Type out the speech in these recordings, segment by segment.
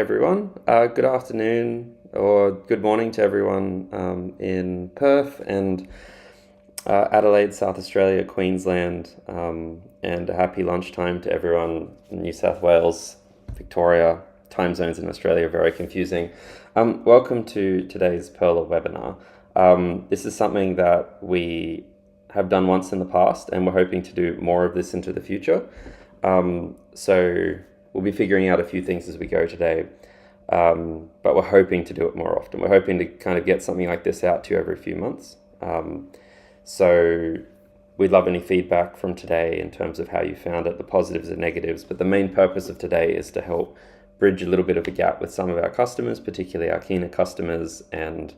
everyone. Good afternoon or good morning to everyone in Perth and Adelaide, South Australia, Queensland, and a happy lunchtime to everyone in New South Wales, Victoria. Time zones in Australia are very confusing. Welcome to today's Perla webinar. This is something that we have done once in the past, and we're hoping to do more of this into the future. So we'll be figuring out a few things as we go today, but we're hoping to do it more often. We're hoping to kind of get something like this out to you every few months. So we'd love any feedback from today in terms of how you found it, the positives and negatives. But the main purpose of today is to help bridge a little bit of a gap with some of our customers, particularly our keener customers, and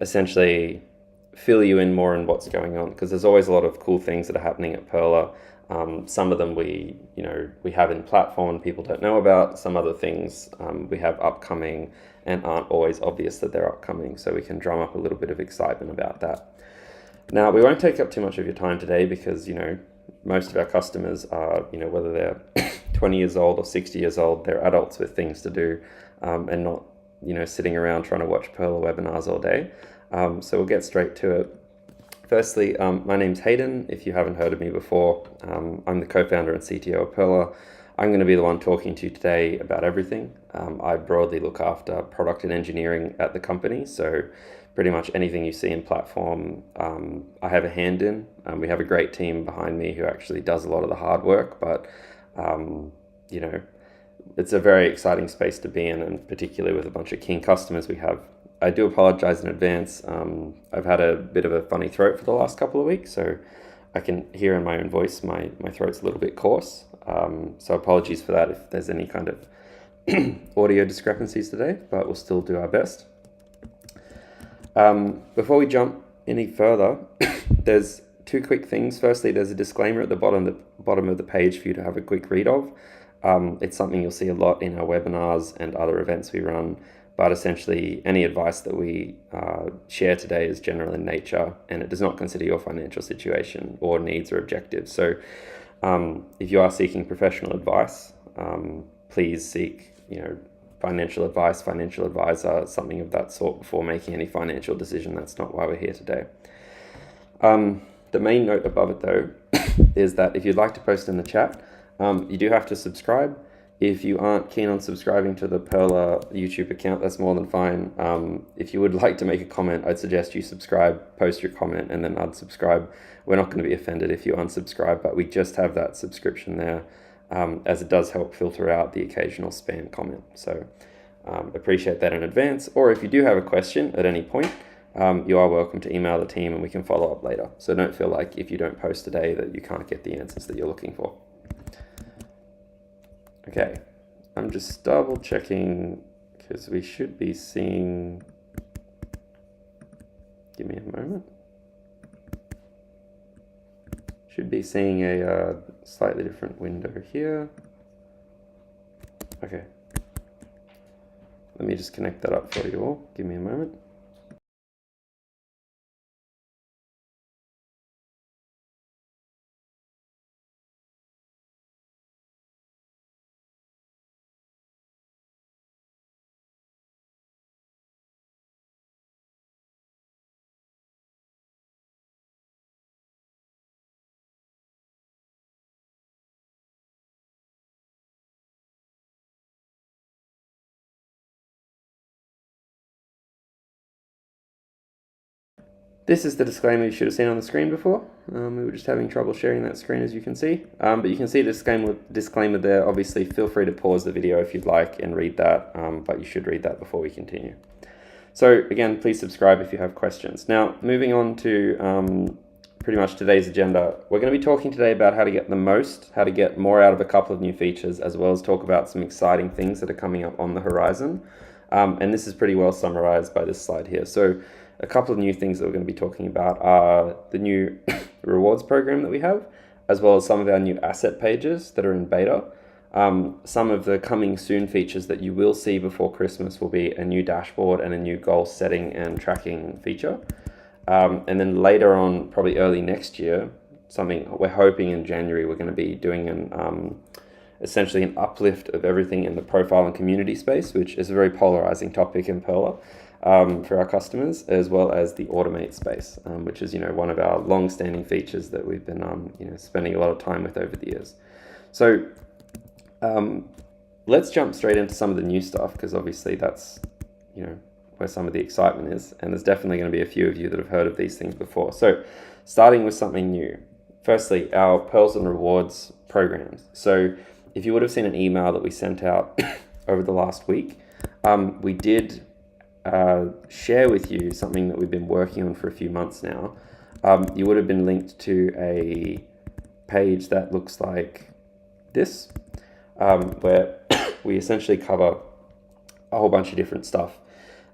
essentially fill you in more on what's going on, because there's always a lot of cool things that are happening at Perla. Some of them we have in platform and people don't know about. Some other things we have upcoming and aren't always obvious that they're upcoming, so we can drum up a little bit of excitement about that. Now, we won't take up too much of your time today because, most of our customers are, whether they're 20 years old or 60 years old, they're adults with things to do and not, sitting around trying to watch Perla webinars all day. So we'll get straight to it. Firstly, my name's Hayden. If you haven't heard of me before, I'm the co-founder and CTO of Perla. I'm going to be the one talking to you today about everything. I broadly look after product and engineering at the company, so pretty much anything you see in platform, I have a hand in. We have a great team behind me who actually does a lot of the hard work, but it's a very exciting space to be in, and particularly with a bunch of keen customers we have. I do apologize in advance. I've had a bit of a funny throat for the last couple of weeks, so I can hear in my own voice my throat's a little bit coarse. So apologies for that if there's any kind of audio discrepancies today, but we'll still do our best. Before we jump any further, there's two quick things. Firstly, there's a disclaimer at the bottom of the page for you to have a quick read of. It's something you'll see a lot in our webinars and other events we run. But essentially, any advice that we share today is general in nature, and it does not consider your financial situation or needs or objectives. So if you are seeking professional advice, please seek financial advice, financial advisor, something of that sort before making any financial decision. That's not why we're here today. The main note above it, though, is that if you'd like to post in the chat, you do have to subscribe. If you aren't keen on subscribing to the Perla YouTube account, that's more than fine. If you would like to make a comment, I'd suggest you subscribe, post your comment, and then unsubscribe. We're not going to be offended if you unsubscribe, but we just have that subscription there, as it does help filter out the occasional spam comment. So appreciate that in advance. Or if you do have a question at any point, you are welcome to email the team and we can follow up later. So don't feel like if you don't post today that you can't get the answers that you're looking for. Okay, I'm just double checking because we should be seeing, give me a moment, should be seeing a slightly different window here. Okay, let me just connect that up for you all, give me a moment. This is the disclaimer you should have seen on the screen before. We were just having trouble sharing that screen, as you can see. But you can see the disclaimer there. Obviously, feel free to pause the video if you'd like and read that, but you should read that before we continue. So again, please subscribe if you have questions. Now, moving on to pretty much today's agenda. We're going to be talking today about how to get more out of a couple of new features, as well as talk about some exciting things that are coming up on the horizon. And this is pretty well summarized by this slide here. So a couple of new things that we're going to be talking about are the new rewards program that we have, as well as some of our new asset pages that are in beta. Some of the coming soon features that you will see before Christmas will be a new dashboard and a new goal setting and tracking feature. And then later on, probably early next year, something we're hoping in January, we're going to be doing essentially an uplift of everything in the profile and community space, which is a very polarizing topic in Perla for our customers, as well as the automate space, which is one of our long-standing features that we've been spending a lot of time with over the years. So let's jump straight into some of the new stuff, because obviously that's where some of the excitement is, and there's definitely going to be a few of you that have heard of these things before. So starting with something new, firstly, our Pearls and Rewards programs. So if you would have seen an email that we sent out over the last week, we did share with you something that we've been working on for a few months now. You would have been linked to a page that looks like this, where we essentially cover a whole bunch of different stuff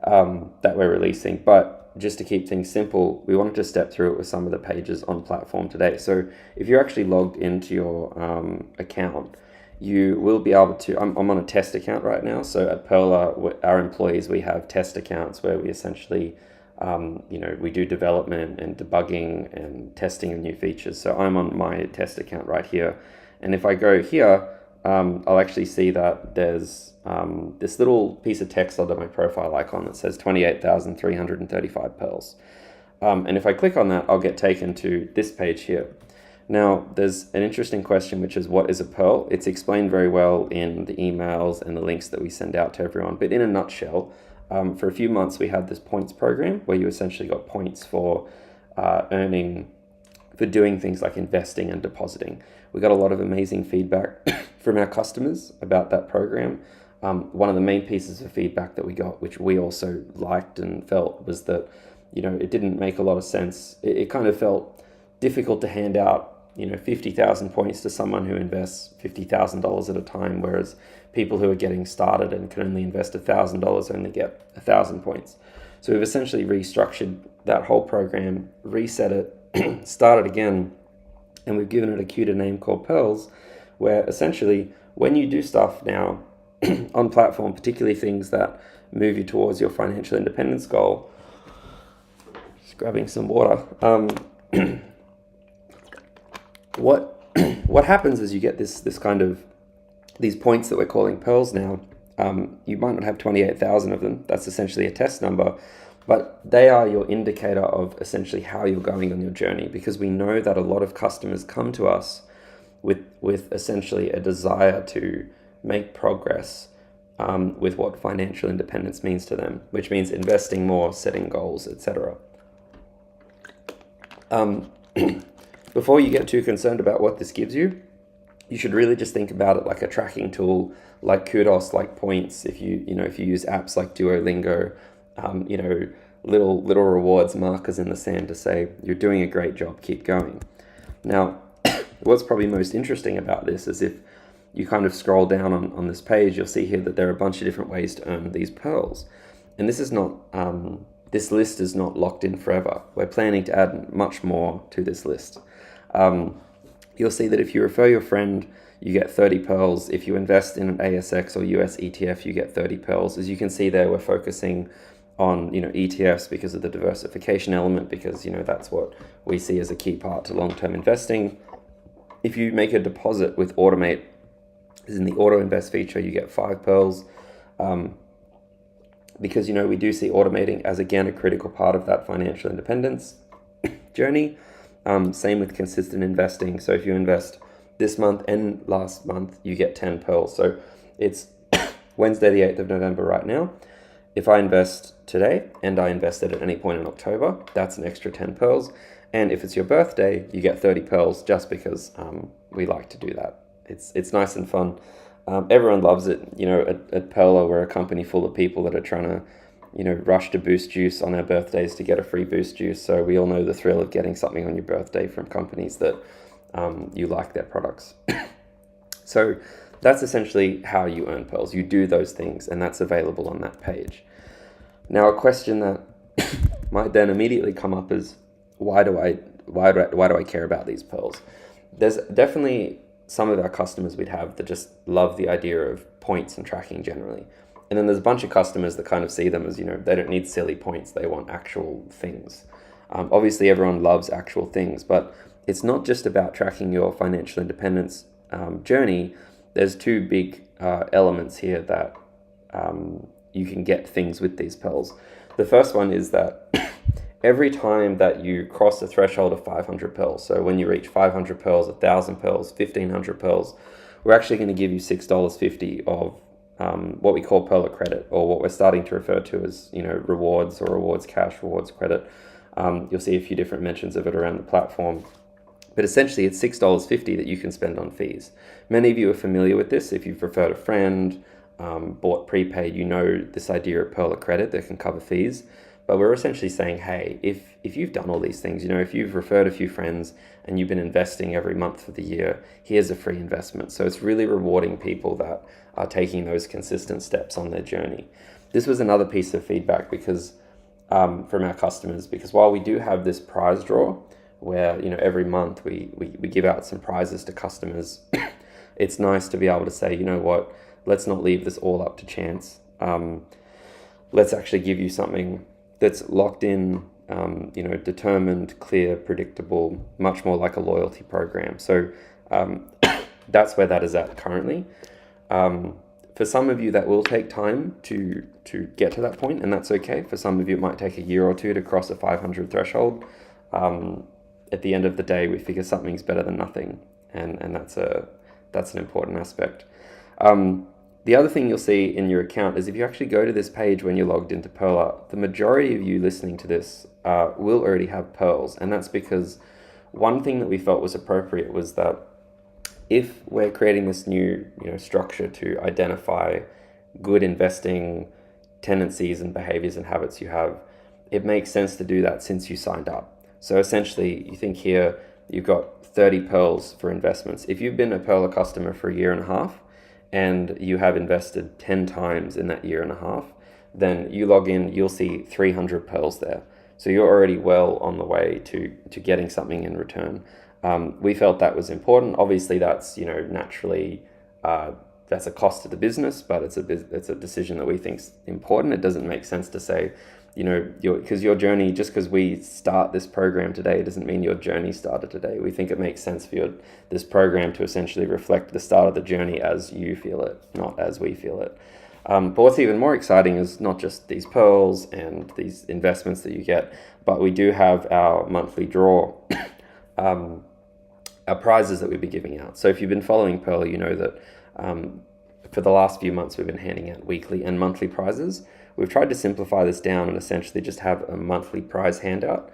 that we're releasing. But just to keep things simple, we wanted to step through it with some of the pages on platform today. So if you're actually logged into your account, you will be able to, I'm on a test account right now. So at Perla, our employees, we have test accounts where we essentially, we do development and debugging and testing of new features. So I'm on my test account right here. And if I go here, I'll actually see that there's this little piece of text under my profile icon that says 28,335 pearls. And if I click on that, I'll get taken to this page here. Now, there's an interesting question, which is, what is a pearl? It's explained very well in the emails and the links that we send out to everyone. But in a nutshell, for a few months, we had this points program where you essentially got points for earning, for doing things like investing and depositing. We got a lot of amazing feedback from our customers about that program. One of the main pieces of feedback that we got, which we also liked and felt, was that, it didn't make a lot of sense. It kind of felt difficult to hand out, 50,000 points to someone who invests $50,000 at a time, whereas people who are getting started and can only invest $1,000 only get 1,000 points. So we've essentially restructured that whole program, reset it, started again, and we've given it a cuter name called Pearls, where essentially when you do stuff now on platform, particularly things that move you towards your financial independence goal, just grabbing some water, what happens is you get this kind of, these points that we're calling Pearls now. You might not have 28,000 of them. That's essentially a test number, but they are your indicator of essentially how you're going on your journey, because we know that a lot of customers come to us with essentially a desire to make progress with what financial independence means to them, which means investing more, setting goals, etc. Before you get too concerned about what this gives you, you should really just think about it like a tracking tool, like Kudos, like points. If you use apps like Duolingo, little rewards, markers in the sand to say you're doing a great job, keep going. Now, what's probably most interesting about this is if you kind of scroll down on this page, you'll see here that there are a bunch of different ways to earn these pearls. And this is not, this list is not locked in forever. We're planning to add much more to this list. You'll see that if you refer your friend, you get 30 pearls. If you invest in an ASX or US ETF, you get 30 pearls. As you can see there, we're focusing on ETFs because of the diversification element, because that's what we see as a key part to long-term investing. If you make a deposit with Automate, as in the auto invest feature, you get 5 pearls. Because we do see automating as, again, a critical part of that financial independence journey. Same with consistent investing. So if you invest this month and last month, you get 10 pearls. So it's Wednesday the 8th of November right now. If I invest today and I invested at any point in October, that's an extra 10 pearls. And if it's your birthday, you get 30 pearls, just because we like to do that. It's nice and fun. Everyone loves it. At Perla, we're a company full of people that are trying to rush to Boost Juice on their birthdays to get a free Boost Juice. So we all know the thrill of getting something on your birthday from companies that you like their products. So that's essentially how you earn pearls. You do those things, and that's available on that page. Now, a question that might then immediately come up is, why do I care about these pearls? There's definitely some of our customers we'd have that just love the idea of points and tracking generally. And then there's a bunch of customers that kind of see them as, they don't need silly points. They want actual things. Obviously, everyone loves actual things, but it's not just about tracking your financial independence journey. there's two big elements here that you can get things with these pearls. The first one is that every time that you cross the threshold of 500 pearls, so when you reach 500 pearls, 1,000 pearls, 1,500 pearls, we're actually going to give you $6.50 of what we call Pearler credit, or what we're starting to refer to as, rewards, or rewards cash, rewards credit. You'll see a few different mentions of it around the platform. But essentially, it's $6.50 that you can spend on fees. Many of you are familiar with this. If you've referred a friend, bought prepaid, you know this idea of Pearler credit that can cover fees. But we're essentially saying, hey, if you've done all these things, if you've referred a few friends and you've been investing every month for the year, here's a free investment. So it's really rewarding people that are taking those consistent steps on their journey. This was another piece of feedback because from our customers, because while we do have this prize draw where, every month we give out some prizes to customers, it's nice to be able to say, you know what, let's not leave this all up to chance. Let's actually give you something that's locked in, determined, clear, predictable, much more like a loyalty program. So that's where that is at currently. For some of you, that will take time to get to that point, and that's okay. For some of you, it might take a year or two to cross a 500 threshold. At the end of the day, we figure something's better than nothing, and that's an important aspect. The other thing you'll see in your account is if you actually go to this page when you're logged into Pearler, the majority of you listening to this will already have pearls. And that's because one thing that we felt was appropriate was that if we're creating this new structure to identify good investing tendencies and behaviors and habits you have, it makes sense to do that since you signed up. So essentially, you think here, you've got 30 pearls for investments. If you've been a Pearler customer for a year and a half, and you have invested 10 times in that year and a half, then you log in, you'll see 300 pearls there. So you're already well on the way to getting something in return. We felt that was important. Obviously, that's naturally that's a cost to the business, but it's a decision that we think is important. It doesn't make sense to say, because your journey, just because we start this program today, doesn't mean your journey started today. We think it makes sense for this program to essentially reflect the start of the journey as you feel it, not as we feel it. But what's even more exciting is not just these pearls and these investments that you get, but we do have our monthly draw, our prizes that we'll be giving out. So if you've been following Pearl, you know that for the last few months, we've been handing out weekly and monthly prizes. We've tried to simplify this down and essentially just have a monthly prize handout,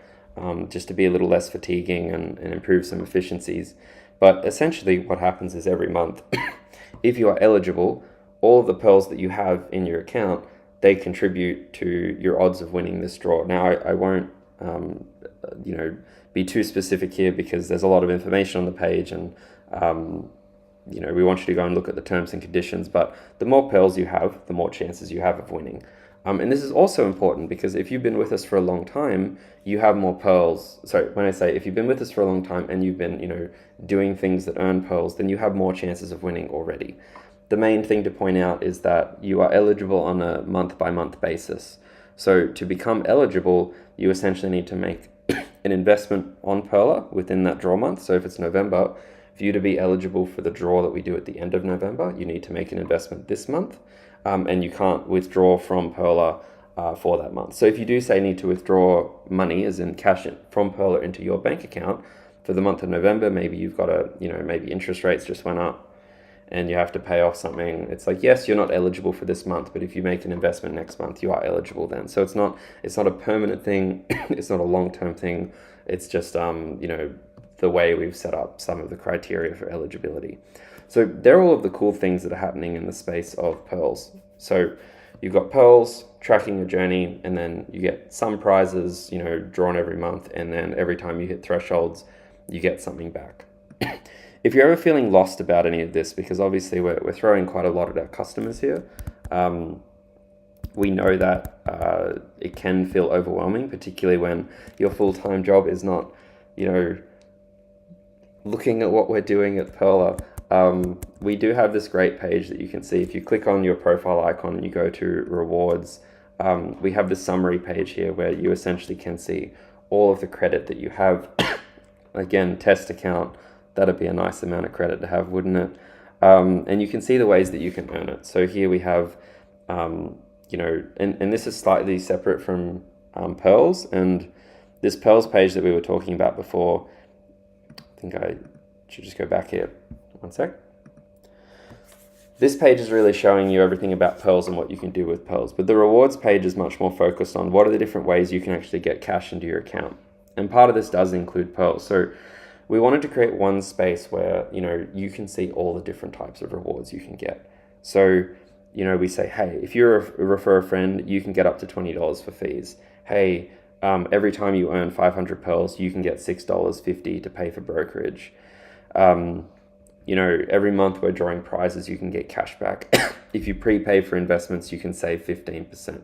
just to be a little less fatiguing and improve some efficiencies. But essentially what happens is every month, if you are eligible, all of the pearls that you have in your account, they contribute to your odds of winning this draw. Now, I won't be too specific here because there's a lot of information on the page, and we want you to go and look at the terms and conditions, but the more pearls you have, the more chances you have of winning. And this is also important because if you've been with us for a long time, you have more pearls. Sorry, when I say if you've been with us for a long time and you've been, doing things that earn pearls, then you have more chances of winning already. The main thing to point out is that you are eligible on a month-by-month basis. So to become eligible, you essentially need to make an investment on Pearler within that draw month. So if it's November, for you to be eligible for the draw that we do at the end of November, you need to make an investment this month. And you can't withdraw from Pearler for that month. So if you do say need to withdraw money, as in cash from Pearler into your bank account for the month of November, maybe you've got maybe interest rates just went up and you have to pay off something. It's like, yes, you're not eligible for this month, but if you make an investment next month, you are eligible then. So it's not a permanent thing. It's not a long-term thing. It's just, the way we've set up some of the criteria for eligibility. So they're all of the cool things that are happening in the space of pearls. So you've got pearls, tracking your journey, and then you get some prizes, drawn every month, and then every time you hit thresholds, you get something back. If you're ever feeling lost about any of this, because obviously we're throwing quite a lot at our customers here, we know that it can feel overwhelming, particularly when your full-time job is not, looking at what we're doing at Pearler. We do have this great page that you can see. If you click on your profile icon and you go to rewards, we have this summary page here where you essentially can see all of the credit that you have. Again, test account, that'd be a nice amount of credit to have, wouldn't it? And you can see the ways that you can earn it. So here we have, and this is slightly separate from Pearls. And this Pearls page that we were talking about before, I think I should just go back here. One sec. This page is really showing you everything about Pearls and what you can do with Pearls. But the rewards page is much more focused on what are the different ways you can actually get cash into your account. And part of this does include Pearls. So we wanted to create one space where, you can see all the different types of rewards you can get. So, we say, hey, if you refer a friend, you can get up to $20 for fees. Hey, every time you earn 500 Pearls, you can get $6.50 to pay for brokerage. Every month we're drawing prizes, you can get cash back. If you prepay for investments, you can save 15%.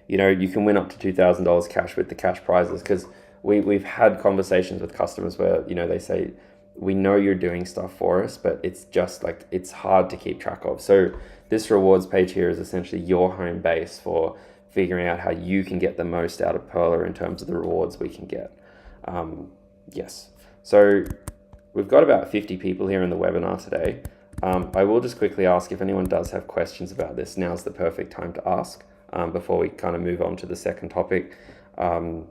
You can win up to $2,000 cash with the cash prizes, because we've had conversations with customers where, they say, we know you're doing stuff for us, but it's just like, it's hard to keep track of. So this rewards page here is essentially your home base for figuring out how you can get the most out of Perla in terms of the rewards we can get. Yes. So we've got about 50 people here in the webinar today. I will just quickly ask if anyone does have questions about this. Now's the perfect time to ask before we kind of move on to the second topic.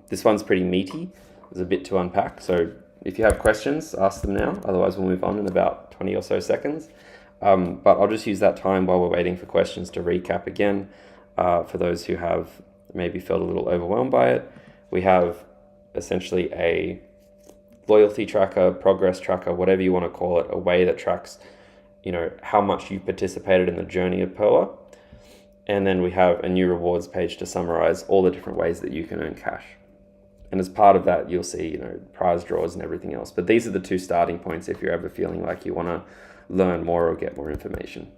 This one's pretty meaty. There's a bit to unpack. So if you have questions, ask them now. Otherwise, we'll move on in about 20 or so seconds. But I'll just use that time while we're waiting for questions to recap again. For those who have maybe felt a little overwhelmed by it, we have essentially a loyalty tracker, progress tracker, whatever you want to call it, a way that tracks, how much you participated in the journey of Perla. And then we have a new rewards page to summarize all the different ways that you can earn cash. And as part of that, you'll see, prize draws and everything else. But these are the two starting points if you're ever feeling like you want to learn more or get more information.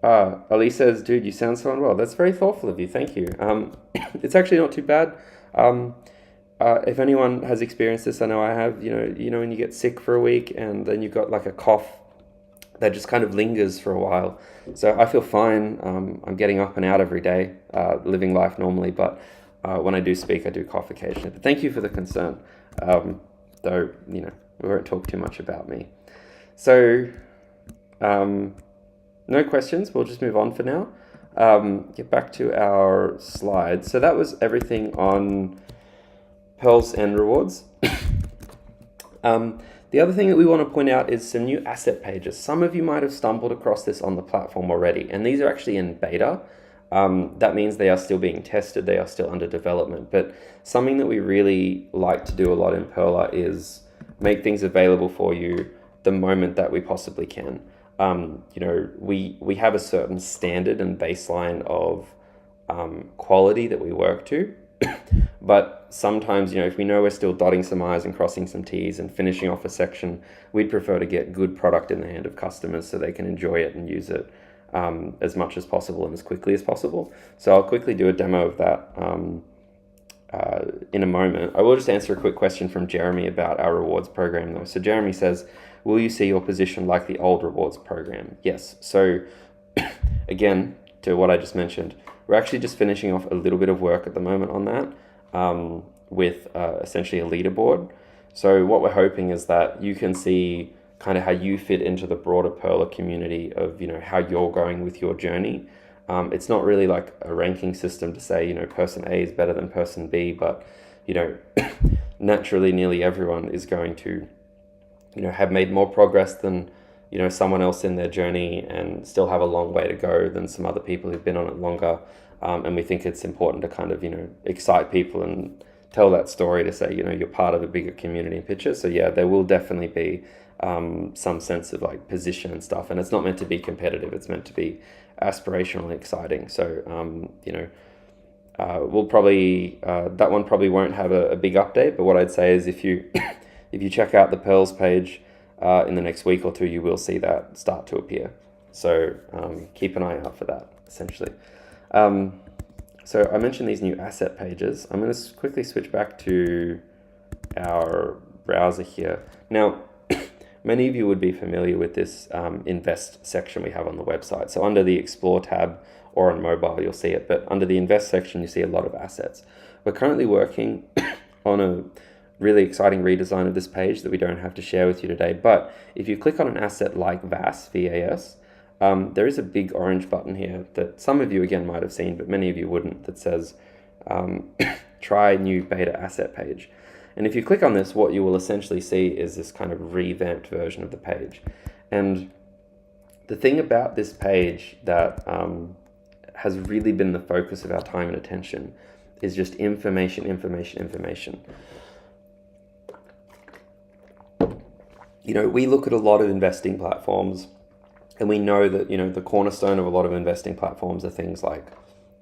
Ali says, dude, you sound so unwell. That's very thoughtful of you. Thank you. It's actually not too bad. If anyone has experienced this, I know I have, when you get sick for a week and then you've got like a cough that just kind of lingers for a while. So I feel fine. I'm getting up and out every day, living life normally, but when I do speak, I do cough occasionally. But thank you for the concern. Though, we won't talk too much about me. So, no questions. We'll just move on for now. Get back to our slides. So that was everything on Pearls and rewards. The other thing that we want to point out is some new asset pages. Some of you might have stumbled across this on the platform already, and these are actually in beta. That means they are still being tested, they are still under development. But something that we really like to do a lot in Perla is make things available for you the moment that we possibly can. We have a certain standard and baseline of quality that we work to. But sometimes, if we know we're still dotting some I's and crossing some T's and finishing off a section, we'd prefer to get good product in the hand of customers so they can enjoy it and use it as much as possible and as quickly as possible. So I'll quickly do a demo of that in a moment. I will just answer a quick question from Jeremy about our rewards program though. So Jeremy says, will you see your position like the old rewards program? Yes. So again, to what I just mentioned, we're actually just finishing off a little bit of work at the moment on that with essentially a leaderboard. So what we're hoping is that you can see kind of how you fit into the broader Perla community of, how you're going with your journey. It's not really like a ranking system to say, person A is better than person B, but, naturally nearly everyone is going to, have made more progress than, someone else in their journey and still have a long way to go than some other people who've been on it longer. And we think it's important to kind of, excite people and tell that story to say, you're part of a bigger community and picture. So yeah, there will definitely be some sense of like position and stuff. And it's not meant to be competitive. It's meant to be aspirationally exciting. So, we'll probably, that one probably won't have a big update. But what I'd say is if you, if you check out the Pearls page in the next week or two, you will see that start to appear. So keep an eye out for that, essentially. So I mentioned these new asset pages. I'm going to quickly switch back to our browser here. Now, many of you would be familiar with this invest section we have on the website. So under the explore tab or on mobile, you'll see it. But under the invest section, you see a lot of assets. We're currently working on really exciting redesign of this page that we don't have to share with you today. But if you click on an asset like VAS, there is a big orange button here that some of you again might have seen, but many of you wouldn't, that says try new beta asset page. And if you click on this, what you will essentially see is this kind of revamped version of the page. And the thing about this page that has really been the focus of our time and attention is just information. You know, we look at a lot of investing platforms, and we know that, you know, the cornerstone of a lot of investing platforms are things like,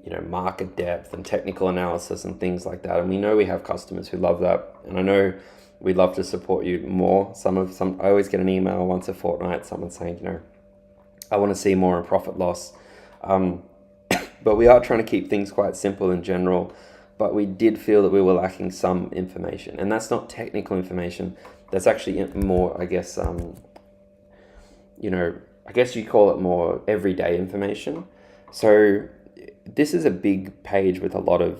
you know, market depth and technical analysis and things like that. And we know we have customers who love that. And I know we'd love to support you more. I always get an email once a fortnight, someone saying, you know, I want to see more in profit loss. But we are trying to keep things quite simple in general. But we did feel that we were lacking some information. And that's not technical information. That's actually more, I guess, you know, I guess you call it more everyday information. So this is a big page with a lot of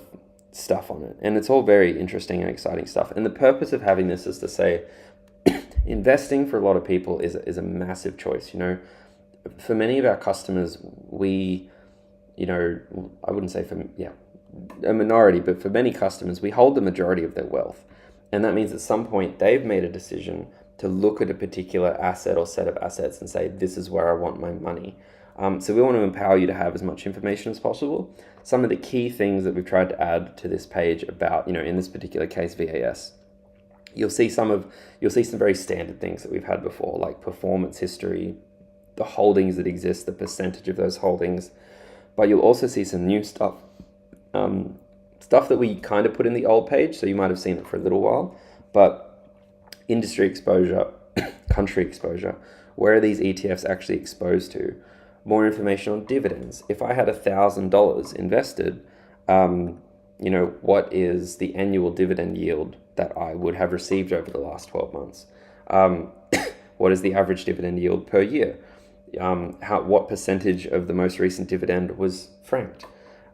stuff on it. And it's all very interesting and exciting stuff. And the purpose of having this is to say, investing for a lot of people is a massive choice. You know, for many of our customers, we, you know, I wouldn't say a minority, but for many customers, we hold the majority of their wealth. And that means at some point they've made a decision to look at a particular asset or set of assets and say, this is where I want my money. So we want to empower you to have as much information as possible. Some of the key things that we've tried to add to this page about, you know, in this particular case, VAS, you'll see some very standard things that we've had before, like performance history, the holdings that exist, the percentage of those holdings. But you'll also see some new stuff, stuff that we kind of put in the old page, so you might have seen it for a little while, but industry exposure, country exposure, where are these ETFs actually exposed to? More information on dividends. If I had $1,000 invested, you know, what is the annual dividend yield that I would have received over the last 12 months? What is the average dividend yield per year? What percentage of the most recent dividend was franked?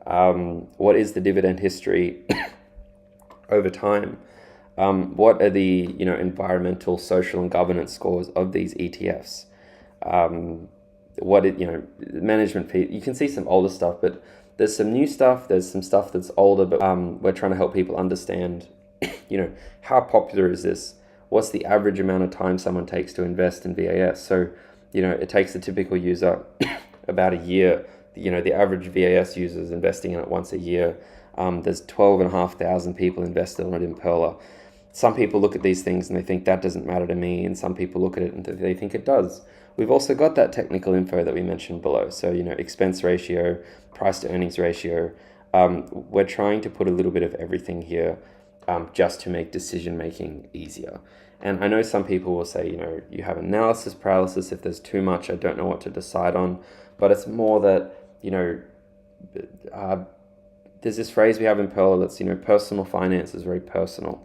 What is the dividend history over time? What are the, you know, environmental, social, and governance scores of these ETFs? You know, management fee. You can see some older stuff, but there's some new stuff. There's some stuff that's older, but we're trying to help people understand, you know, how popular is this? What's the average amount of time someone takes to invest in VAS? So, you know, it takes a typical user about a year. You know, the average VAS user is investing in it once a year. There's 12,500 people invested on it in Perla. Some people look at these things and they think that doesn't matter to me, and some people look at it and they think it does. We've also got that technical info that we mentioned below. So, you know, expense ratio, price to earnings ratio. We're trying to put a little bit of everything here just to make decision making easier. And I know some people will say, you know, you have analysis paralysis. If there's too much, I don't know what to decide on. But it's more that, you know, there's this phrase we have in Perla that's, you know, personal finance is very personal.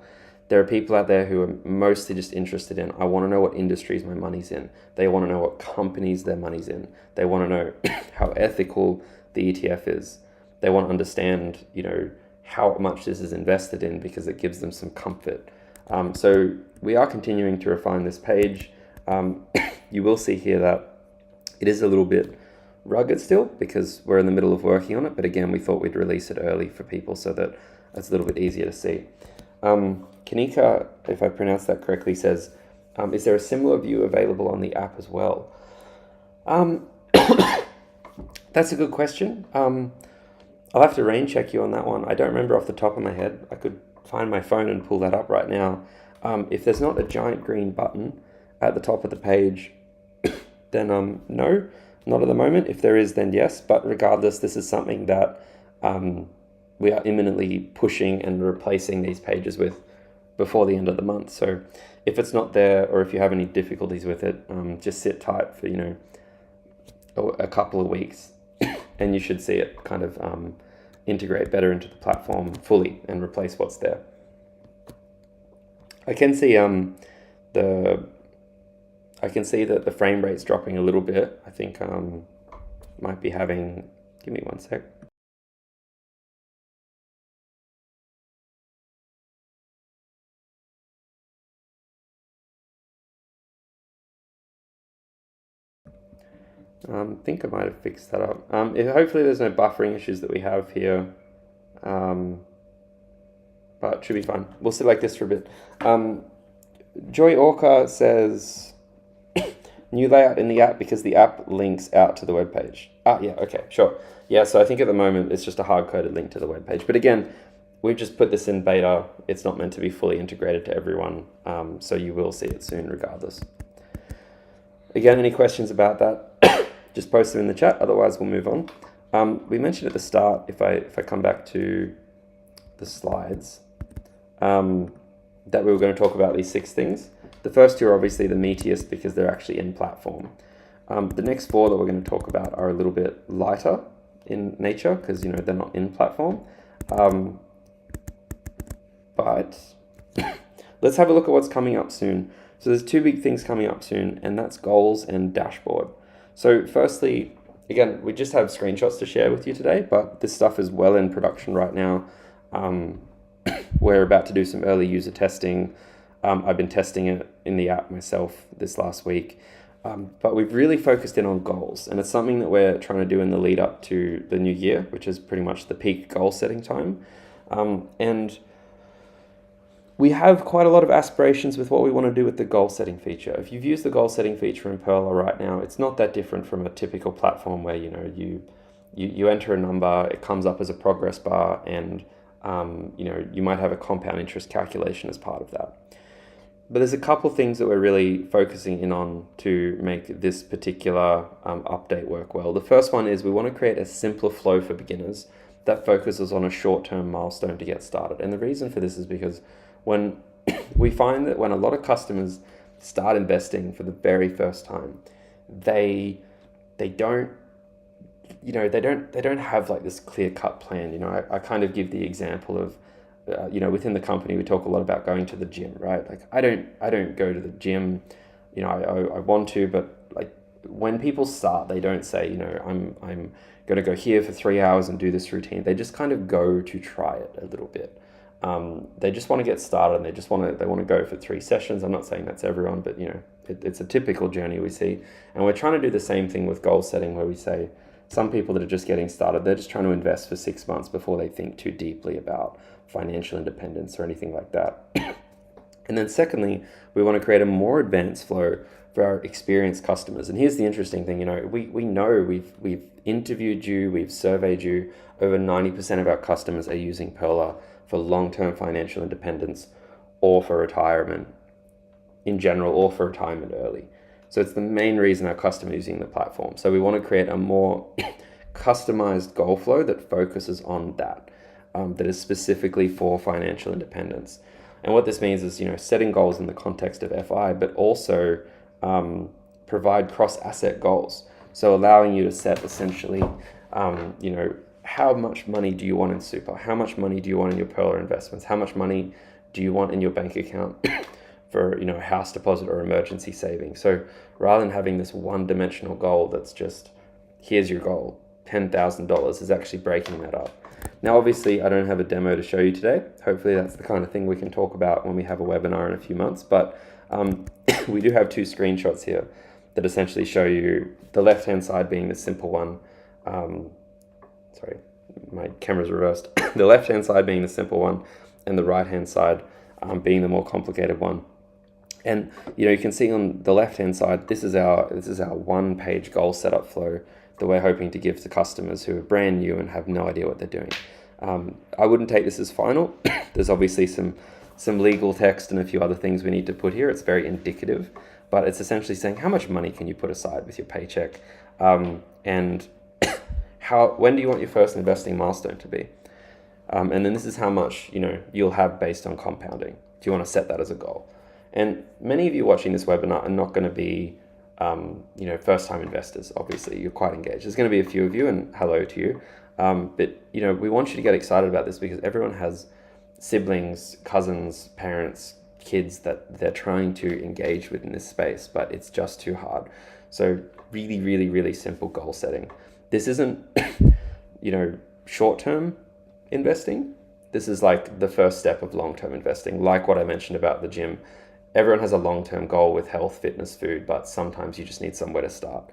There are people out there who are mostly just interested in, I want to know what industries my money's in. They want to know what companies their money's in. They want to know how ethical the ETF is. They want to understand, you know, how much this is invested in because it gives them some comfort. So we are continuing to refine this page. You will see here that it is a little bit rugged still because we're in the middle of working on it. But again, we thought we'd release it early for people so that it's a little bit easier to see. Kanika, if I pronounced that correctly, says, is there a similar view available on the app as well? That's a good question. I'll have to rain check you on that one. I don't remember off the top of my head. I could find my phone and pull that up right now. If there's not a giant green button at the top of the page, then no, not at the moment. If there is, then yes. But regardless, this is something that we are imminently pushing and replacing these pages with before the end of the month. So if it's not there, or if you have any difficulties with it, just sit tight for, you know, a couple of weeks and you should see it kind of integrate better into the platform fully and replace what's there. I can see that the frame rate's dropping a little bit. I think might be having, give me one sec. Think I might have fixed that up. Hopefully there's no buffering issues that we have here, but it should be fine. We'll sit like this for a bit. Joy Orca says, new layout in the app because the app links out to the web page. Yeah, okay, sure. Yeah, so I think at the moment it's just a hard-coded link to the web page. But again, we've just put this in beta. It's not meant to be fully integrated to everyone, so you will see it soon regardless. Again, any questions about that, just post them in the chat. Otherwise, we'll move on. We mentioned at the start, if I come back to the slides, that we were going to talk about these 6 things. The first 2 are obviously the meatiest because they're actually in platform. The next 4 that we're going to talk about are a little bit lighter in nature because they're not in platform. But let's have a look at what's coming up soon. So there's 2 big things coming up soon, and that's goals and dashboard. So firstly, again, we just have screenshots to share with you today, but this stuff is well in production right now. We're about to do some early user testing. I've been testing it in the app myself this last week. But we've really focused in on goals, and it's something that we're trying to do in the lead up to the new year, which is pretty much the peak goal setting time. And we have quite a lot of aspirations with what we want to do with the goal setting feature. If you've used the goal setting feature in Perla right now, it's not that different from a typical platform where you enter a number, it comes up as a progress bar, and you might have a compound interest calculation as part of that. But there's a couple things that we're really focusing in on to make this particular update work well. The first one is we want to create a simpler flow for beginners that focuses on a short-term milestone to get started. And the reason for this is because when we find that when a lot of customers start investing for the very first time, they don't have like this clear-cut plan. I kind of give the example of within the company we talk a lot about going to the gym, right? Like I don't go to the gym, I want to, but like when people start, they don't say, I'm going to go here for 3 hours and do this routine. They just kind of go to try it a little bit. They just want to get started, and they want to go for 3 sessions. I'm not saying that's everyone, but it's a typical journey we see. And we're trying to do the same thing with goal setting, where we say some people that are just getting started, they're just trying to invest for 6 months before they think too deeply about financial independence or anything like that. And then secondly, we want to create a more advanced flow for our experienced customers. And here's the interesting thing, we know we've interviewed you, we've surveyed you. Over 90% of our customers are using Perla for long-term financial independence or for retirement in general, or for retirement early. So it's the main reason our customers are using the platform. So we want to create a more customized goal flow that focuses on that, that is specifically for financial independence. And what this means is, setting goals in the context of FI, but also provide cross-asset goals. So allowing you to set essentially, how much money do you want in super? How much money do you want in your Perla investments? How much money do you want in your bank account for, a house deposit or emergency savings? So rather than having this one-dimensional goal that's just, here's your goal, $10,000, is actually breaking that up. Now, obviously, I don't have a demo to show you today. Hopefully, that's the kind of thing we can talk about when we have a webinar in a few months. But we do have 2 screenshots here that essentially show you the left-hand side being the simple one. Sorry, my camera's reversed. The left-hand side being the simple one, and the right-hand side being the more complicated one. And you can see on the left-hand side, this is our 1-page goal setup flow that we're hoping to give to customers who are brand new and have no idea what they're doing. I wouldn't take this as final. There's obviously some legal text and a few other things we need to put here. It's very indicative, but it's essentially saying how much money can you put aside with your paycheck, and when do you want your first investing milestone to be? And then this is how much you'll have based on compounding. Do you want to set that as a goal? And many of you watching this webinar are not going to be first-time investors. Obviously, you're quite engaged. There's going to be a few of you, and hello to you. But we want you to get excited about this because everyone has siblings, cousins, parents, kids that they're trying to engage with in this space, but it's just too hard. So really, really, really simple goal setting. This isn't, short-term investing. This is like the first step of long-term investing. Like what I mentioned about the gym, everyone has a long-term goal with health, fitness, food, but sometimes you just need somewhere to start.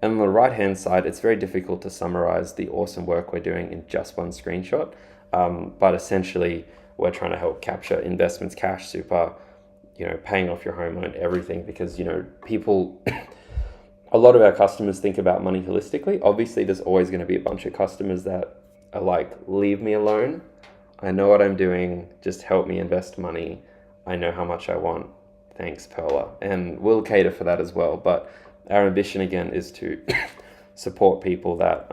And on the right-hand side, it's very difficult to summarize the awesome work we're doing in just one screenshot. But essentially, we're trying to help capture investments, cash, super, paying off your home loan, everything, because, people, a lot of our customers think about money holistically. Obviously, there's always going to be a bunch of customers that are like, leave me alone. I know what I'm doing. Just help me invest money. I know how much I want. Thanks, Perla. And we'll cater for that as well. But our ambition, again, is to support people that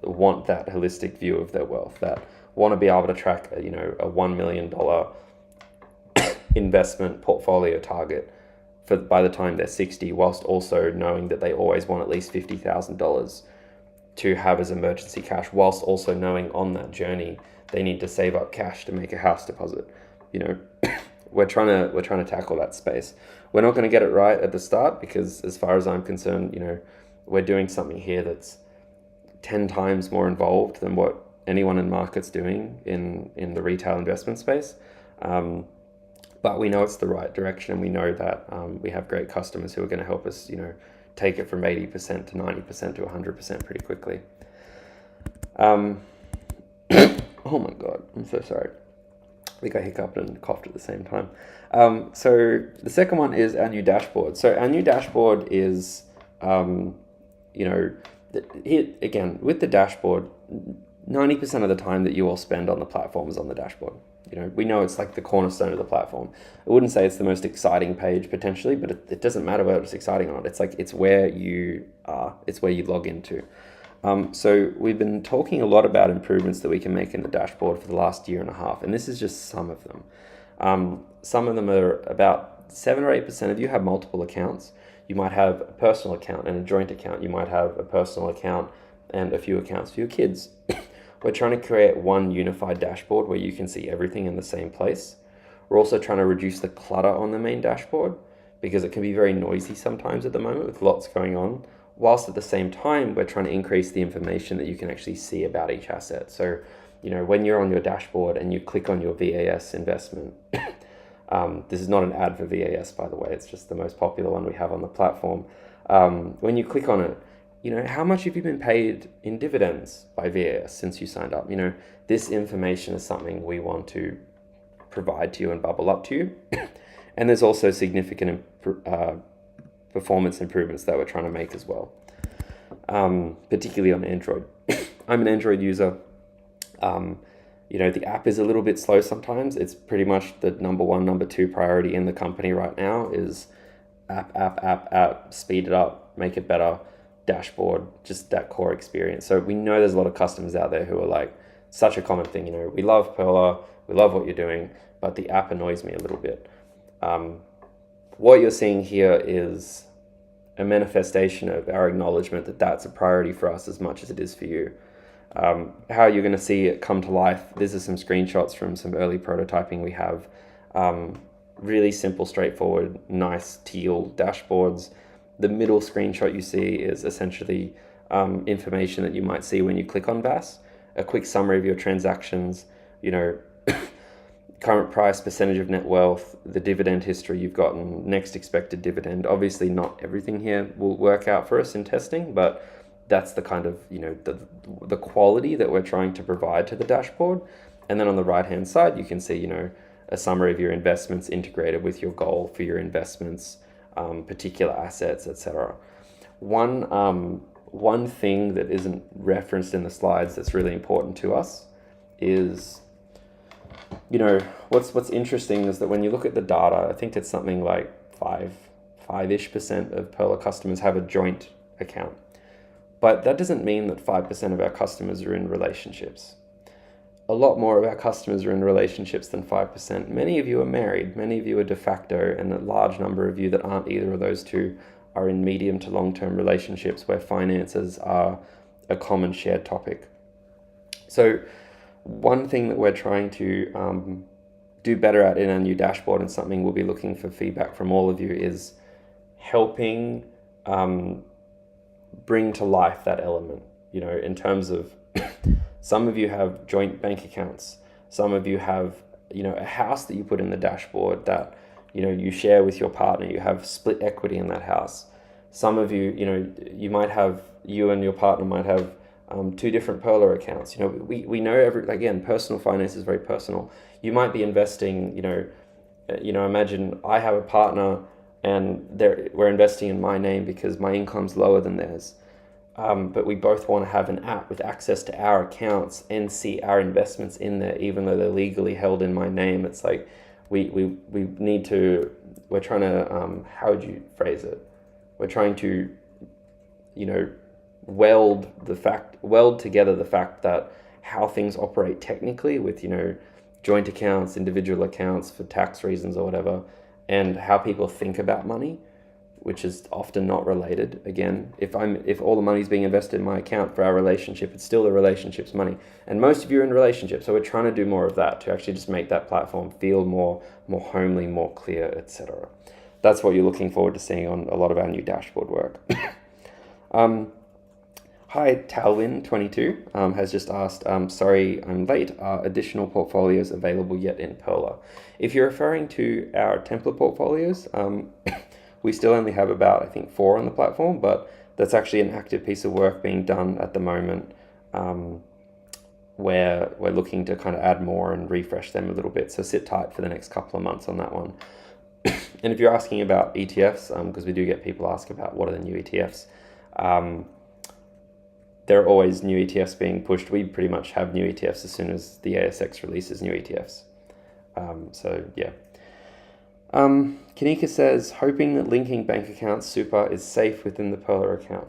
want that holistic view of their wealth, that want to be able to track, a $1 million investment portfolio target by the time they're 60, whilst also knowing that they always want at least $50,000 to have as emergency cash, whilst also knowing on that journey they need to save up cash to make a house deposit. We're trying to tackle that space. We're not going to get it right at the start because, as far as I'm concerned, we're doing something here that's 10 times more involved than what anyone in market's doing in the retail investment space. But we know it's the right direction, and we know that we have great customers who are going to help us, take it from 80% to 90% to 100% pretty quickly. Oh my God, I'm so sorry. I think I hiccuped and coughed at the same time. So the second one is our new dashboard. So our new dashboard is, here again, with the dashboard, 90% of the time that you all spend on the platform is on the dashboard. We know it's like the cornerstone of the platform. I wouldn't say it's the most exciting page potentially, but it doesn't matter whether it's exciting or not. It's like, it's where you are. It's where you log into. So we've been talking a lot about improvements that we can make in the dashboard for the last year and a half, and this is just some of them. Some of them are about 7 or 8% of you have multiple accounts. You might have a personal account and a joint account. You might have a personal account and a few accounts for your kids. We're trying to create one unified dashboard where you can see everything in the same place. We're also trying to reduce the clutter on the main dashboard because it can be very noisy sometimes at the moment with lots going on. Whilst at the same time, we're trying to increase the information that you can actually see about each asset. So, when you're on your dashboard and you click on your VAS investment, this is not an ad for VAS, by the way, it's just the most popular one we have on the platform. When you click on it, how much have you been paid in dividends by VAS since you signed up? This information is something we want to provide to you and bubble up to you. And there's also significant performance improvements that we're trying to make as well, particularly on Android. I'm an Android user. The app is a little bit slow sometimes. It's pretty much the number 1, number 2 priority in the company right now is app, speed it up, make it better, dashboard, just that core experience. So we know there's a lot of customers out there who are like, such a common thing, we love Perla, we love what you're doing, but the app annoys me a little bit. What you're seeing here is a manifestation of our acknowledgement that that's a priority for us as much as it is for you. How you're going to see it come to life, these are some screenshots from some early prototyping we have. Really simple, straightforward, nice teal dashboards. The middle screenshot you see is essentially information that you might see when you click on VAS, a quick summary of your transactions, current price, percentage of net wealth, the dividend history you've gotten, next expected dividend. Obviously not everything here will work out for us in testing, but that's the kind of, the quality that we're trying to provide to the dashboard. And then on the right-hand side, you can see, a summary of your investments integrated with your goal for your investments, particular assets, etc. One thing that isn't referenced in the slides that's really important to us is, what's interesting is that when you look at the data, I think it's something like 5-ish% of Perla customers have a joint account. But that doesn't mean that 5% of our customers are in relationships. A lot more of our customers are in relationships than 5%. Many of you are married, many of you are de facto, and a large number of you that aren't either of those two are in medium to long-term relationships where finances are a common shared topic. So one thing that we're trying to do better at in our new dashboard, and something we'll be looking for feedback from all of you, is helping bring to life that element, in terms of some of you have joint bank accounts. Some of you have, a house that you put in the dashboard that, you share with your partner. You have split equity in that house. Some of you, you and your partner might have two different Perla accounts. We know again, personal finance is very personal. You might be investing, imagine I have a partner and we're investing in my name because my income's lower than theirs. But we both want to have an app with access to our accounts and see our investments in there, even though they're legally held in my name. It's like we're trying to, how would you phrase it? We're trying to, weld together the fact that how things operate technically with, joint accounts, individual accounts for tax reasons or whatever, and how people think about money, which is often not related. Again, if all the money's being invested in my account for our relationship, it's still the relationship's money. And most of you are in relationships, so we're trying to do more of that to actually just make that platform feel more homely, more clear, etc. That's what you're looking forward to seeing on a lot of our new dashboard work. Hi, Talwin22 has just asked, sorry I'm late, are additional portfolios available yet in Perla? If you're referring to our template portfolios, we still only have about, I think, 4 on the platform, but that's actually an active piece of work being done at the moment, where we're looking to kind of add more and refresh them a little bit. So sit tight for the next couple of months on that one. And if you're asking about ETFs, because we do get people ask about what are the new ETFs, there are always new ETFs being pushed. We pretty much have new ETFs as soon as the ASX releases new ETFs. So yeah. Kanika says, hoping that linking bank accounts super is safe within the Perla account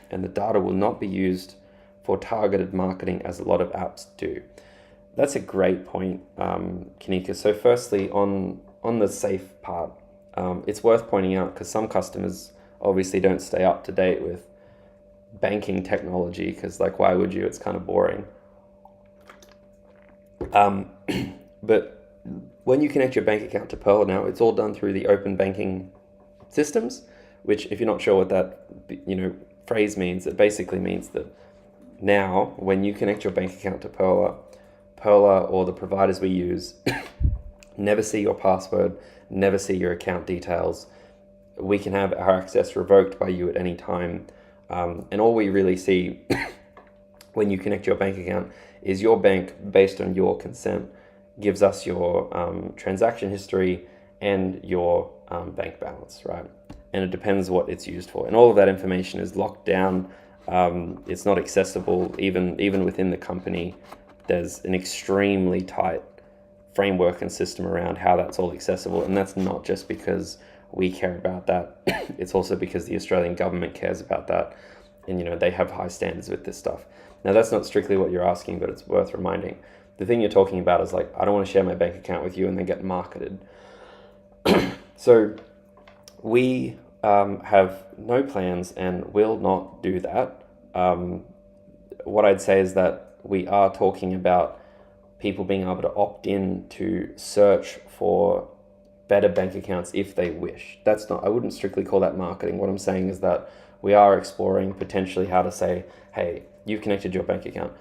and the data will not be used for targeted marketing as a lot of apps do. That's a great point, Kanika. So firstly, on the safe part, it's worth pointing out because some customers obviously don't stay up to date with banking technology because, like, why would you? It's kind of boring. But when you connect your bank account to Pearl now, it's all done through the open banking systems, which, if you're not sure what that phrase means, it basically means that now when you connect your bank account to Perla or the providers we use never see your password, never see your account details. We can have our access revoked by you at any time. And all we really see when you connect your bank account is your bank, based on your consent, gives us your transaction history and your bank balance, right? And it depends what it's used for. And all of that information is locked down. It's not accessible even within the company. There's an extremely tight framework and system around how that's all accessible. And that's not just because we care about that. It's also because the Australian government cares about that. And, they have high standards with this stuff. Now, that's not strictly what you're asking, but it's worth reminding. The thing you're talking about is like, I don't want to share my bank account with you and then get marketed. So we have no plans and will not do that. What I'd say is that we are talking about people being able to opt in to search for better bank accounts if they wish. I wouldn't strictly call that marketing. What I'm saying is that we are exploring potentially how to say, hey, you've connected your bank account.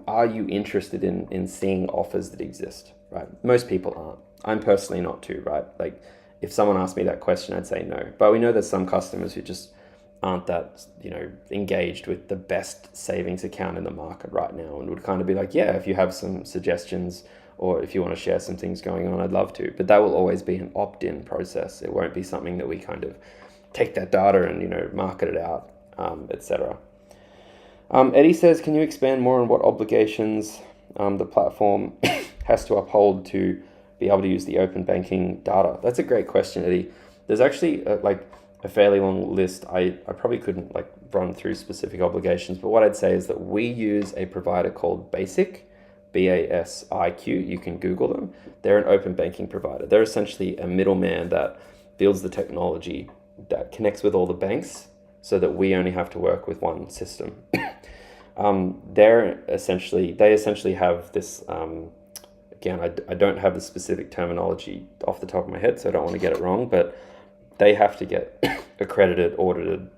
Are you interested in seeing offers that exist, right? Most people aren't. I'm personally not too, right? Like, if someone asked me that question, I'd say no. But we know there's some customers who just aren't that, engaged with the best savings account in the market right now and would kind of be like, yeah, if you have some suggestions or if you want to share some things going on, I'd love to. But that will always be an opt-in process. It won't be something that we kind of take that data and, market it out, etc. Eddie says, can you expand more on what obligations the platform has to uphold to be able to use the open banking data? That's a great question, Eddie. There's actually a fairly long list. I probably couldn't run through specific obligations, but what I'd say is that we use a provider called Basic, BASIQ. You can Google them. They're an open banking provider. They're essentially a middleman that builds the technology that connects with all the banks so that we only have to work with one system. They essentially have this, again, I don't have the specific terminology off the top of my head, so I don't want to get it wrong, but they have to get accredited, audited,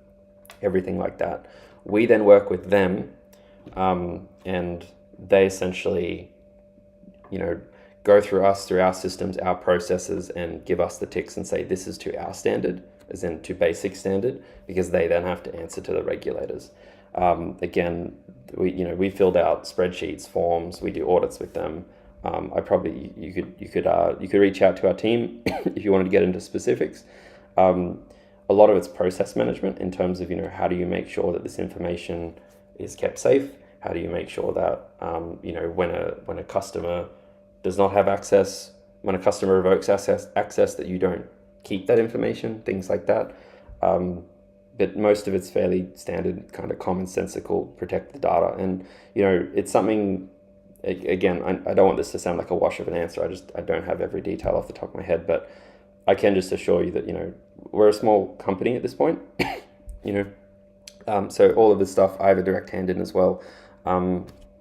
everything like that. We then work with them, and they essentially, go through us, through our systems, our processes, and give us the ticks and say, this is to our standard. as in to basic standard, because they then have to answer to the regulators. Again, we filled out spreadsheets, forms, we do audits with them. You could reach out to our team if you wanted to get into specifics. A lot of it's process management in terms of, how do you make sure that this information is kept safe? How do you make sure that, when a customer does not have access, when a customer revokes access, that you don't keep that information, things like that. But most of it's fairly standard, kind of commonsensical, protect the data. And, it's something, again, I don't want this to sound like a wash of an answer. I don't have every detail off the top of my head, but I can just assure you that, we're a small company at this point, so all of this stuff, I have a direct hand in as well.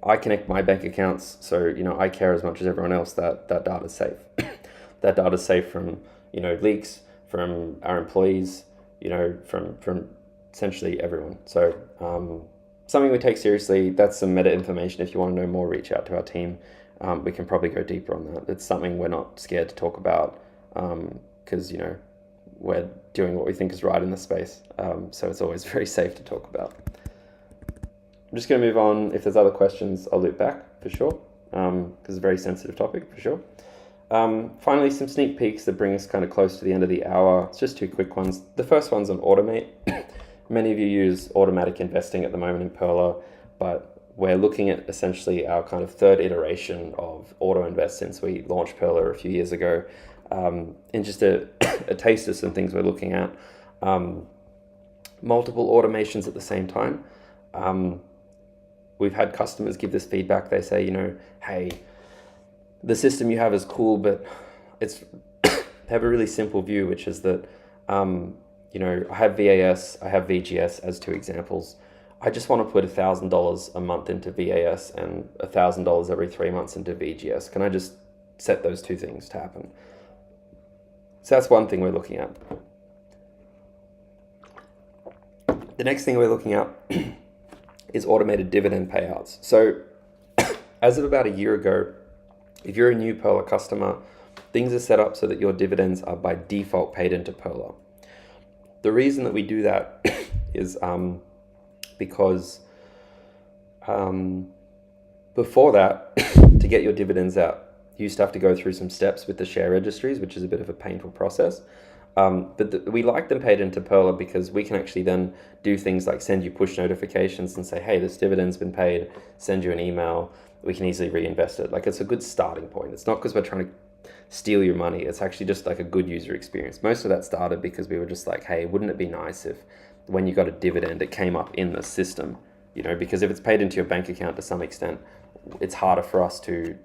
I connect my bank accounts, so, I care as much as everyone else that data's safe. That data's safe from, leaks, from our employees, from essentially everyone. So something we take seriously. That's some meta information. If you want to know more, reach out to our team. We can probably go deeper on that. It's something we're not scared to talk about because, we're doing what we think is right in the space. So it's always very safe to talk about. I'm just going to move on. If there's other questions, I'll loop back for sure, because it's a very sensitive topic for sure. Finally, some sneak peeks that bring us kind of close to the end of the hour. It's just two quick ones. The first one's on Automate. Many of you use automatic investing at the moment in Perla, but we're looking at essentially our kind of third iteration of auto invest since we launched Perla a few years ago. And just a taste of some things we're looking at. Multiple automations at the same time. We've had customers give this feedback. They say, hey, the system you have is cool, but they have a really simple view, which is that, I have VAS, I have VGS as two examples. I just want to put $1,000 a month into VAS and $1,000 every 3 months into VGS. Can I just set those two things to happen? So that's one thing we're looking at. The next thing we're looking at is automated dividend payouts. So as of about a year ago, if you're a new Perla customer, things are set up so that your dividends are by default paid into Perla. The reason that we do that is because before that, to get your dividends out, you used to have to go through some steps with the share registries, which is a bit of a painful process. But we like them paid into Perla because we can actually then do things like send you push notifications and say, hey, this dividend's been paid, send you an email. We can easily reinvest it. Like, it's a good starting point. It's not because we're trying to steal your money. It's actually just like a good user experience. Most of that started because we were just like, hey, wouldn't it be nice if when you got a dividend, it came up in the system, because if it's paid into your bank account to some extent, it's harder for us to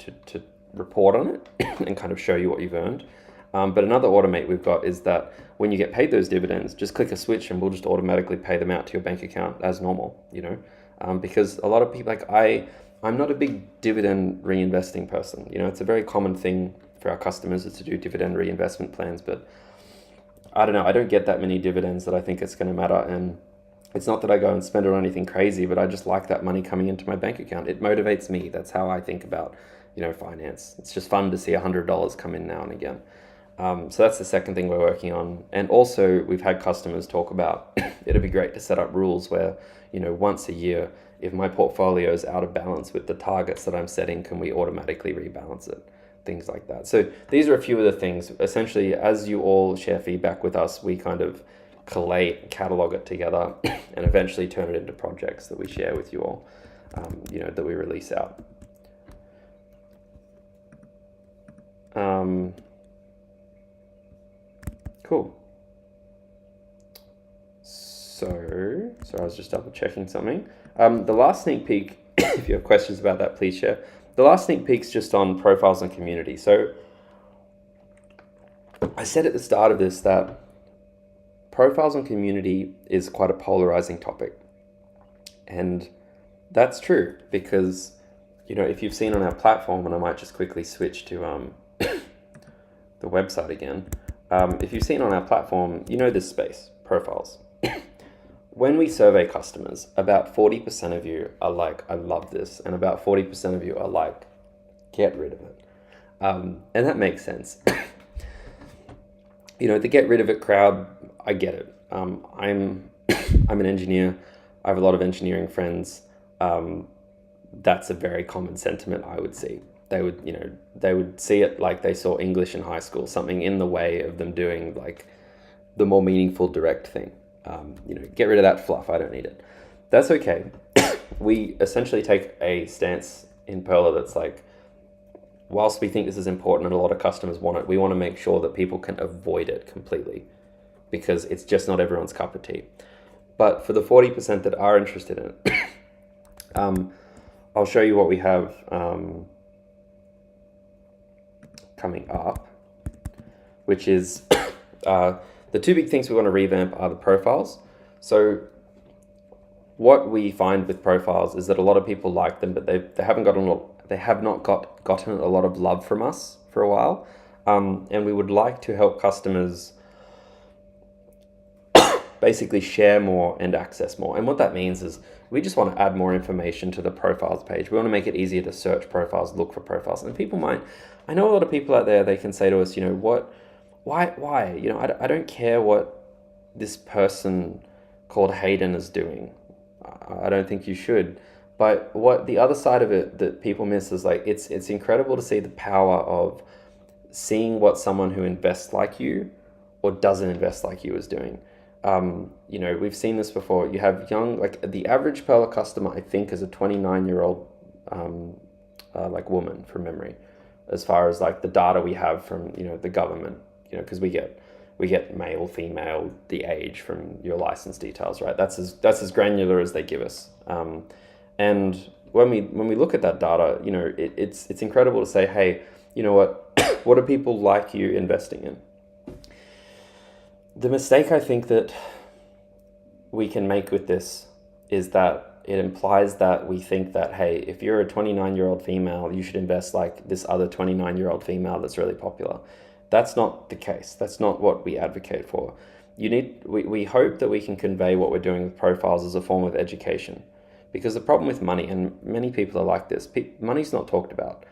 report on it and kind of show you what you've earned. But another automate we've got is that when you get paid those dividends, just click a switch and we'll just automatically pay them out to your bank account as normal, because a lot of people, like I'm not a big dividend reinvesting person. It's a very common thing for our customers is to do dividend reinvestment plans, but I don't know, I don't get that many dividends that I think it's going to matter. And it's not that I go and spend it on anything crazy, but I just like that money coming into my bank account. It motivates me. That's how I think about, finance. It's just fun to see $100 come in now and again. So that's the second thing we're working on. And also we've had customers talk about, it'd be great to set up rules where, once a year, if my portfolio is out of balance with the targets that I'm setting, can we automatically rebalance it? Things like that. So these are a few of the things. Essentially, as you all share feedback with us, we kind of collate, catalog it together, and eventually turn it into projects that we share with you all, that we release out. Cool. So I was just double checking something. The last sneak peek, if you have questions about that, please share. The last sneak peek's just on profiles and community. So I said at the start of this that profiles and community is quite a polarizing topic. And that's true because, if you've seen on our platform, and I might just quickly switch to the website again. If you've seen on our platform, this space, profiles. When we survey customers, about 40% of you are like, I love this. And about 40% of you are like, get rid of it. And that makes sense. The get rid of it crowd, I get it. I'm I'm an engineer. I have a lot of engineering friends. That's a very common sentiment I would see. They would see it like they saw English in high school, something in the way of them doing like the more meaningful, direct thing. Get rid of that fluff. I don't need it. That's okay. We essentially take a stance in Perla that's like, whilst we think this is important and a lot of customers want it, we want to make sure that people can avoid it completely because it's just not everyone's cup of tea. But for the 40% that are interested in it, I'll show you what we have coming up, which is the two big things we want to revamp are the profiles. So what we find with profiles is that a lot of people like them, but they have not gotten a lot of love from us for a while, and we would like to help customers basically share more and access more. And what that means is we just want to add more information to the profiles page. We want to make it easier to search profiles, look for profiles, and I know a lot of people out there, they can say to us, why? I don't care what this person called Hayden is doing. I don't think you should. But what the other side of it that people miss is like, it's incredible to see the power of seeing what someone who invests like you or doesn't invest like you is doing. We've seen this before. You have the average Pearl customer, I think, is a 29-year-old woman from memory, as far as like the data we have from, the government, because we get male, female, the age from your license details, right? That's as granular as they give us. And when we look at that data, it's incredible to say, hey, you know what are people like you investing in? The mistake I think that we can make with this is that it implies that we think that, hey, if you're a 29-year-old female, you should invest like this other 29-year-old female that's really popular. That's not the case. That's not what we advocate for. We hope that we can convey what we're doing with profiles as a form of education. Because the problem with money, and many people are like this, money's not talked about.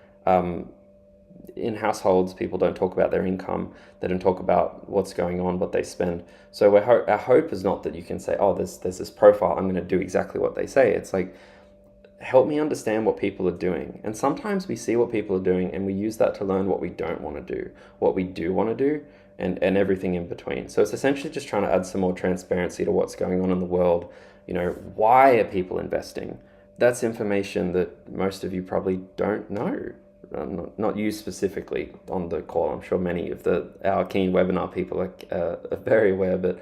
In households, people don't talk about their income. They don't talk about what's going on, what they spend. So our hope is not that you can say, oh, there's this profile, I'm going to do exactly what they say. It's like, help me understand what people are doing. And sometimes we see what people are doing and we use that to learn what we don't want to do, what we do want to do, and everything in between. So it's essentially just trying to add some more transparency to what's going on in the world. Why are people investing? That's information that most of you probably don't know. Not you specifically on the call. I'm sure many of our keen webinar people are very aware, but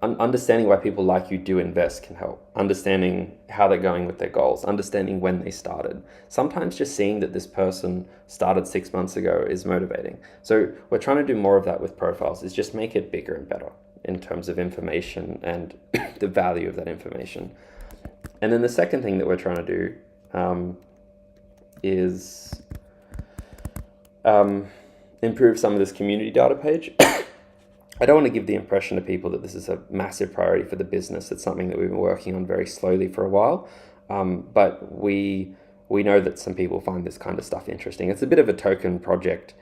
understanding why people like you do invest can help. Understanding how they're going with their goals, understanding when they started. Sometimes just seeing that this person started 6 months ago is motivating. So we're trying to do more of that with profiles, is just make it bigger and better in terms of information and the value of that information. And then the second thing that we're trying to do is improve some of this community data page. I don't want to give the impression to people that this is a massive priority for the business. It's something that we've been working on very slowly for a while, but we know that some people find this kind of stuff interesting. It's a bit of a token project,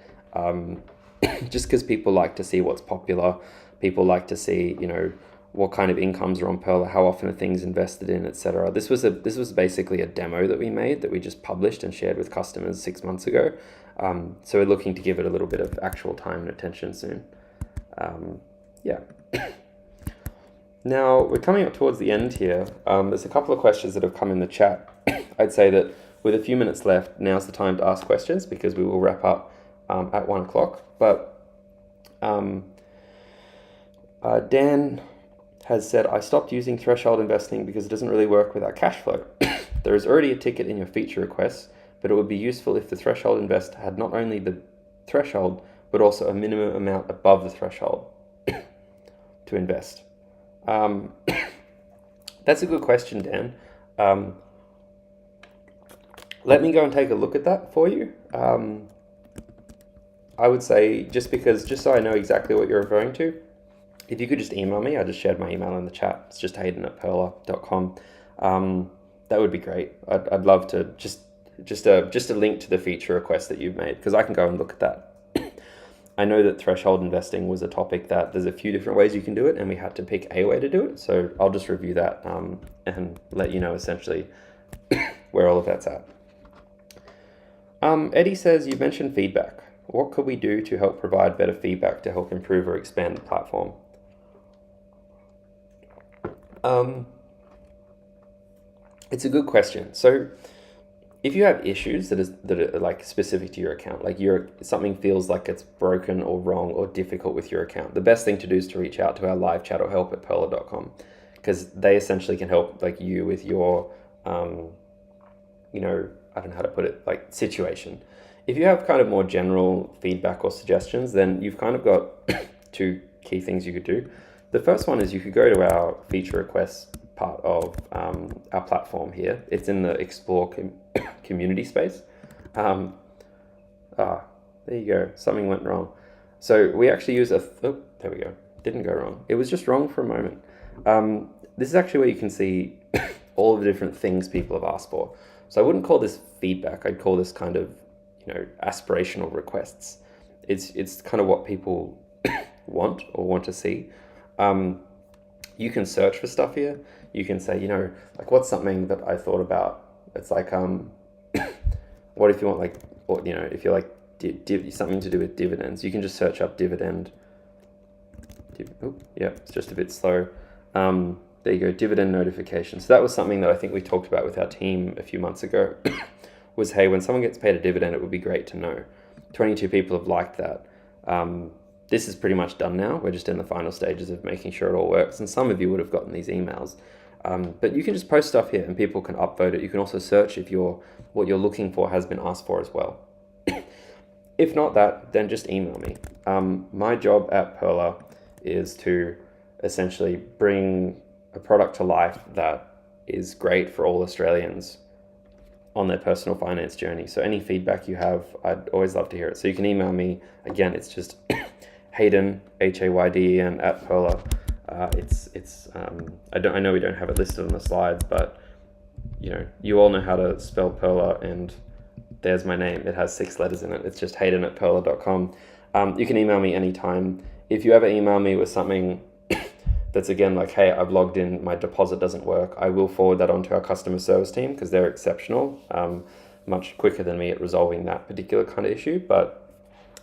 just because people like to see what's popular. People like to see, what kind of incomes are on Pearl, how often are things invested in, etc. This was basically a demo that we made that we just published and shared with customers 6 months ago. So we're looking to give it a little bit of actual time and attention soon. Now we're coming up towards the end here. There's a couple of questions that have come in the chat. I'd say that with a few minutes left, now's the time to ask questions because we will wrap up at 1 o'clock. But Dan has said, I stopped using threshold investing because it doesn't really work with our cash flow. There is already a ticket in your feature requests, but it would be useful if the threshold invest had not only the threshold, but also a minimum amount above the threshold to invest. That's a good question, Dan. Let me go and take a look at that for you. I would say, just so I know exactly what you're referring to, if you could just email me, I just shared my email in the chat. It's just hayden@perla.com. That would be great. I'd love to just a link to the feature request that you've made, because I can go and look at that. I know that threshold investing was a topic that there's a few different ways you can do it, and we had to pick a way to do it. So I'll just review that and let you know essentially where all of that's at. Eddie says, you mentioned feedback. What could we do to help provide better feedback to help improve or expand the platform? It's a good question. So if you have issues that are like specific to your account, like something feels like it's broken or wrong or difficult with your account, the best thing to do is to reach out to our live chat or help at perla.com, because they essentially can help like you with your, I don't know how to put it, like situation. If you have kind of more general feedback or suggestions, then you've kind of got two key things you could do. The first one is you could go to our feature requests part of our platform here. It's in the Explore community space. There you go. Something went wrong. So we actually use there we go. Didn't go wrong. It was just wrong for a moment. This is actually where you can see all of the different things people have asked for. So I wouldn't call this feedback. I'd call this kind of, aspirational requests. It's kind of what people want or want to see. You can search for stuff here. You can say, like, what's something that I thought about? It's like, what if you want, like, or, if you're like something to do with dividends, you can just search up dividend. It's just a bit slow. There you go, dividend notification. So that was something that I think we talked about with our team a few months ago. Was, hey, when someone gets paid a dividend, it would be great to know. 22 people have liked that. This is pretty much done now. We're just in the final stages of making sure it all works. And some of you would have gotten these emails. But you can just post stuff here and people can upvote it. You can also search if what you're looking for has been asked for as well. If not that, then just email me. My job at Perla is to essentially bring a product to life that is great for all Australians on their personal finance journey. So any feedback you have, I'd always love to hear it. So you can email me. Again, it's just Hayden, Hayden at Perla. I know we don't have it listed on the slides, but you all know how to spell Perla, and there's my name. It has 6 letters in it. It's just Hayden at perla.com. You can email me anytime. If you ever email me with something that's, again, like, hey, I've logged in, my deposit doesn't work, I will forward that on to our customer service team, because they're exceptional, much quicker than me at resolving that particular kind of issue. But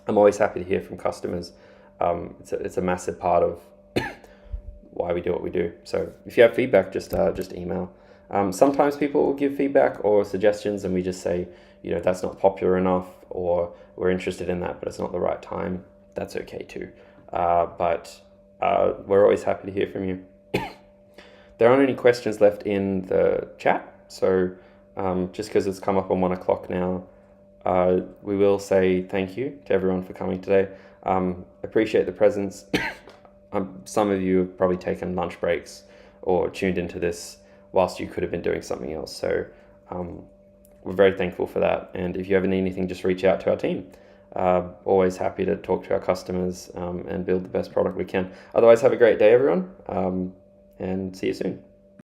I'm always happy to hear from customers. It's a massive part of why we do what we do. So if you have feedback, just email. Sometimes people will give feedback or suggestions and we just say, that's not popular enough, or we're interested in that, but it's not the right time. That's okay too. But we're always happy to hear from you. There aren't any questions left in the chat. So just because it's come up on 1 o'clock now, we will say thank you to everyone for coming today. Appreciate the presence. Some of you have probably taken lunch breaks or tuned into this whilst you could have been doing something else. So we're very thankful for that. And if you ever need anything, just reach out to our team. Always happy to talk to our customers and build the best product we can. Otherwise, have a great day, everyone, and see you soon.